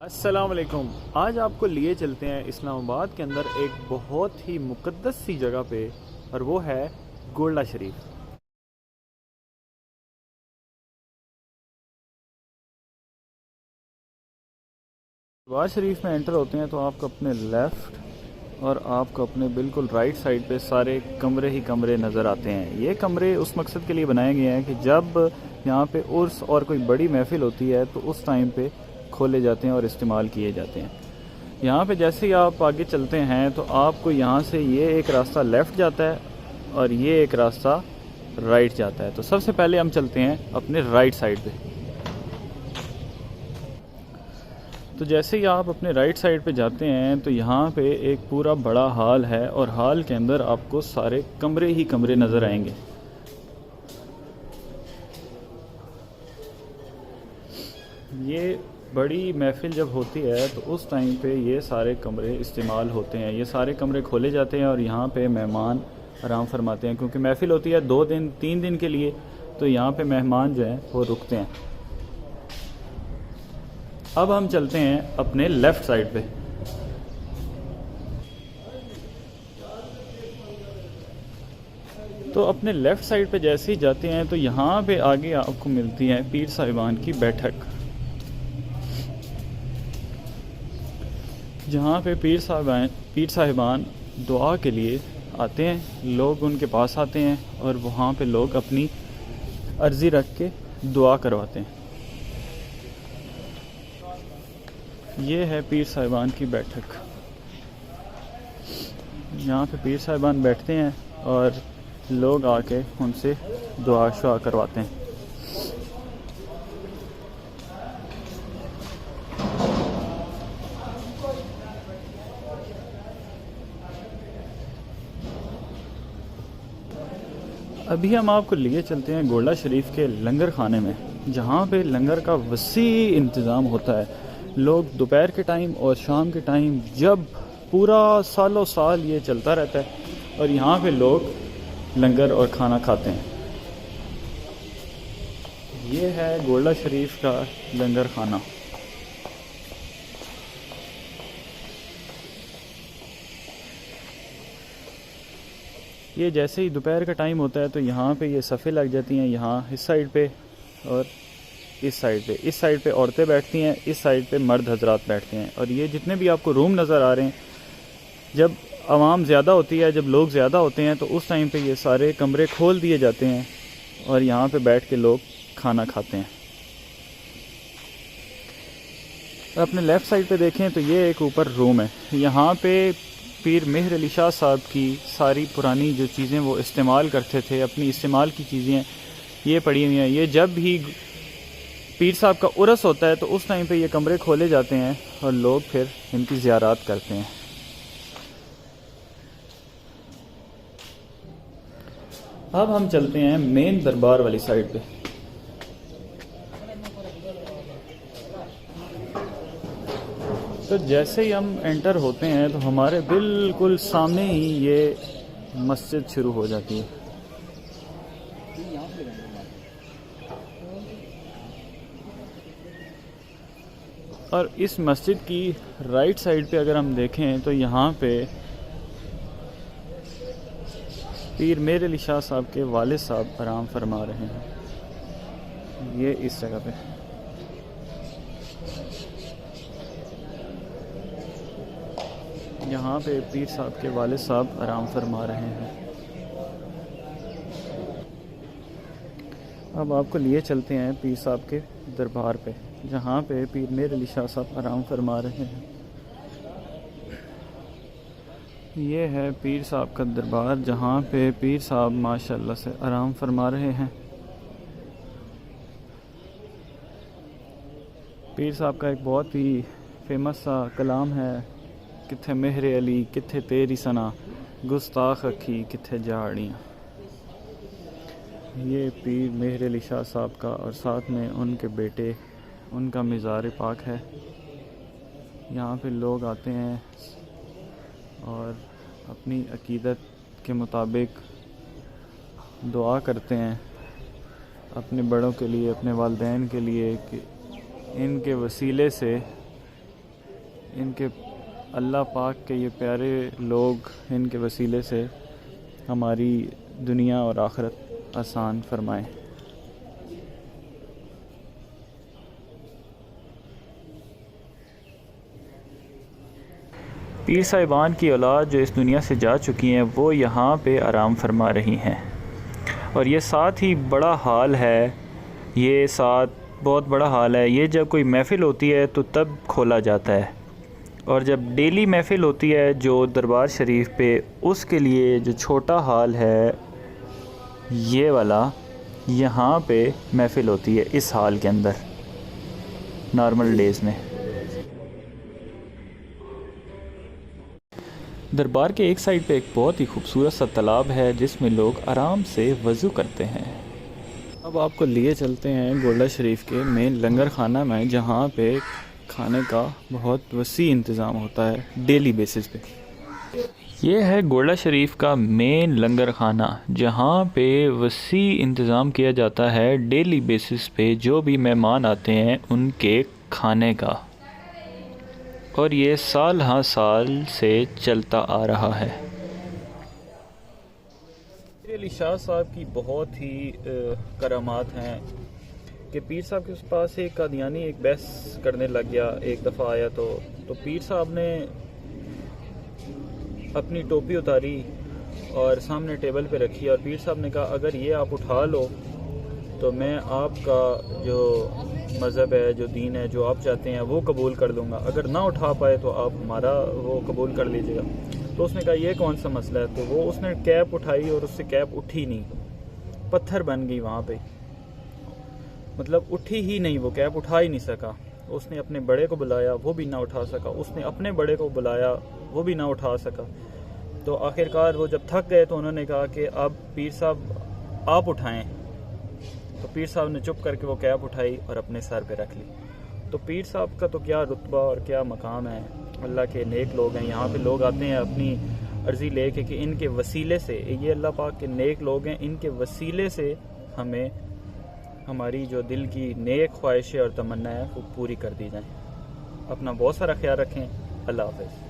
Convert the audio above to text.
अस्सलाम वालेकुम। आज आपको लिए चलते हैं इस्लामाबाद के अंदर एक बहुत ही मुक़द्दस सी जगह पे, और वो है गोल्डा शरीफ। दरबार शरीफ में एंटर होते हैं तो आपको अपने लेफ़्ट और आपको अपने बिल्कुल राइट साइड पे सारे कमरे ही कमरे नज़र आते हैं। ये कमरे उस मकसद के लिए बनाए गए हैं कि जब यहाँ पे उर्स और कोई बड़ी महफ़िल होती है तो उस टाइम पे खोले जाते हैं और इस्तेमाल किए जाते हैं। यहाँ पे जैसे ही आप आगे चलते हैं तो आपको यहाँ से ये एक रास्ता लेफ़्ट जाता है और ये एक रास्ता राइट जाता है। तो सबसे पहले हम चलते हैं अपने राइट साइड पे। तो जैसे ही आप अपने राइट साइड पे जाते हैं तो यहाँ पे एक पूरा बड़ा हॉल है और हॉल के अंदर आपको सारे कमरे ही कमरे नज़र आएंगे। ये बड़ी महफिल जब होती है तो उस टाइम पे ये सारे कमरे इस्तेमाल होते हैं। ये सारे कमरे खोले जाते हैं और यहाँ पे मेहमान आराम फरमाते हैं, क्योंकि महफिल होती है 2 दिन 3 दिन के लिए, तो यहाँ पे मेहमान जो हैं वो रुकते हैं। अब हम चलते हैं अपने लेफ़्ट साइड पे। तो अपने लेफ़्ट साइड पे जैसे ही जाते हैं तो यहाँ पे आगे आपको मिलती है पीर साहिबान की बैठक, जहाँ पे पीर साहिबान दुआ के लिए आते हैं। लोग उनके पास आते हैं और वहाँ पे लोग अपनी अर्ज़ी रख के दुआ करवाते हैं। ये है पीर साहिबान की बैठक। यहाँ पे पीर साहिबान बैठते हैं और लोग आके उनसे दुआ शुआ करवाते हैं। अभी हम आपको लिए चलते हैं गोल्डा शरीफ के लंगर खाने में, जहाँ पे लंगर का वसी इंतज़ाम होता है। लोग दोपहर के टाइम और शाम के टाइम, जब पूरा सालों साल ये चलता रहता है, और यहाँ पे लोग लंगर और खाना खाते हैं। ये है गोल्डा शरीफ का लंगर खाना। ये जैसे ही दोपहर का टाइम होता है तो यहाँ पे ये सफ़े लग जाती हैं, यहाँ इस साइड पे और इस साइड पे। इस साइड पे औरतें बैठती हैं, इस साइड पे मर्द हजरात बैठते हैं। और ये जितने भी आपको रूम नज़र आ रहे हैं, जब आवाम ज़्यादा होती है, जब लोग ज़्यादा होते हैं, तो उस टाइम पे ये सारे कमरे खोल दिए जाते हैं और यहाँ पे बैठ के लोग खाना खाते हैं। और अपने लेफ़्ट साइड पे देखें तो ये एक ऊपर रूम है। यहाँ पे पीर मेहर अली शाह साहब की सारी पुरानी जो चीज़ें वो इस्तेमाल करते थे, अपनी इस्तेमाल की चीज़ें ये पड़ी हुई हैं। ये जब भी पीर साहब का उर्स होता है तो उस टाइम पे ये कमरे खोले जाते हैं और लोग फिर इनकी ज़ियारत करते हैं। अब हम चलते हैं मेन दरबार वाली साइड पे। तो जैसे ही हम एंटर होते हैं तो हमारे बिल्कुल सामने ही ये मस्जिद शुरू हो जाती है। और इस मस्जिद की राइट साइड पे अगर हम देखें तो यहाँ पे पीर मेहर अली शाह साहब के वालिद साहब आराम फरमा रहे हैं। ये इस जगह पे यहाँ पे पीर साहब के वालिद साहब आराम फरमा रहे हैं। अब आपको लिए चलते हैं पीर साहब के दरबार पे, जहाँ पे पीर मेहर अली शाह साहब आराम फरमा रहे हैं। ये है पीर साहब का दरबार, जहाँ पे पीर साहब माशाल्लाह से आराम फरमा रहे हैं। पीर साहब का एक बहुत ही फेमस सा कलाम है, किथे मेहरे अली किथे तेरी सना, गुस्ताख अखी किथे जाड़ियाँ। ये पीर मेहर अली शाह साहब का और साथ में उनके बेटे, उनका मज़ार पाक है। यहाँ पे लोग आते हैं और अपनी अकीदत के मुताबिक दुआ करते हैं अपने बड़ों के लिए, अपने वालिदैन के लिए, कि इनके वसीले से इनके अल्लाह पाक के ये प्यारे लोग, इनके वसीले से हमारी दुनिया और आखिरत आसान फरमाएं। पीर साहिबान की औलाद जो इस दुनिया से जा चुकी हैं वो यहाँ पे आराम फरमा रही हैं, और ये साथ ही बड़ा हाल है, ये साथ बहुत बड़ा हाल है। ये जब कोई महफ़िल होती है तो तब खोला जाता है, और जब डेली महफ़िल होती है जो दरबार शरीफ पे, उसके लिए जो छोटा हाल है ये वाला, यहाँ पे महफ़िल होती है इस हाल के अंदर नॉर्मल डेज़ में। दरबार के एक साइड पे एक बहुत ही खूबसूरत सा तालाब है जिसमें लोग आराम से वज़ू करते हैं। अब आपको लिए चलते हैं गोल्डा शरीफ के मेन लंगर खाना में, जहाँ पे खाने का बहुत वसी इंतज़ाम होता है डेली बेसिस पे। ये है गोल्डा शरीफ का मेन लंगर खाना, जहाँ पे वसी इंतज़ाम किया जाता है डेली बेसिस पे जो भी मेहमान आते हैं उनके खाने का, और ये साल हाँ साल से चलता आ रहा है। अली शाह साहब की बहुत ही करामात हैं कि पीर साहब के पास एक कादियानी एक बहस करने लग गया। एक दफ़ा आया तो पीर साहब ने अपनी टोपी उतारी और सामने टेबल पे रखी, और पीर साहब ने कहा अगर ये आप उठा लो तो मैं आपका जो मज़हब है, जो दीन है, जो आप चाहते हैं वो कबूल कर लूँगा, अगर ना उठा पाए तो आप हमारा वो कबूल कर लीजिएगा। तो उसने कहा ये कौन सा मसला है? तो वो उसने कैप उठाई और उससे कैप उठी नहीं, पत्थर बन गई वहाँ पे, मतलब उठी ही नहीं, वो कैप उठा ही नहीं सका। उसने अपने बड़े को बुलाया, वो भी ना उठा सका, उसने अपने बड़े को बुलाया, वो भी ना उठा सका। तो आखिरकार वो जब थक गए तो उन्होंने कहा कि अब पीर साहब आप उठाएं। तो पीर साहब ने चुप करके वो कैप उठाई और अपने सर पे रख ली। तो पीर साहब का तो क्या रुतबा और क्या मकाम है, अल्लाह के नेक लोग हैं। यहाँ पे लोग आते हैं अपनी अर्ज़ी लेके कि इनके वसीले से, ये अल्लाह पाक के नेक लोग हैं, इनके वसीले से हमें हमारी जो दिल की नेक ख्वाहिशें और तमन्ना है वो पूरी कर दी जाएँ। अपना बहुत सारा ख्याल रखें। अल्लाह हाफ़िज़।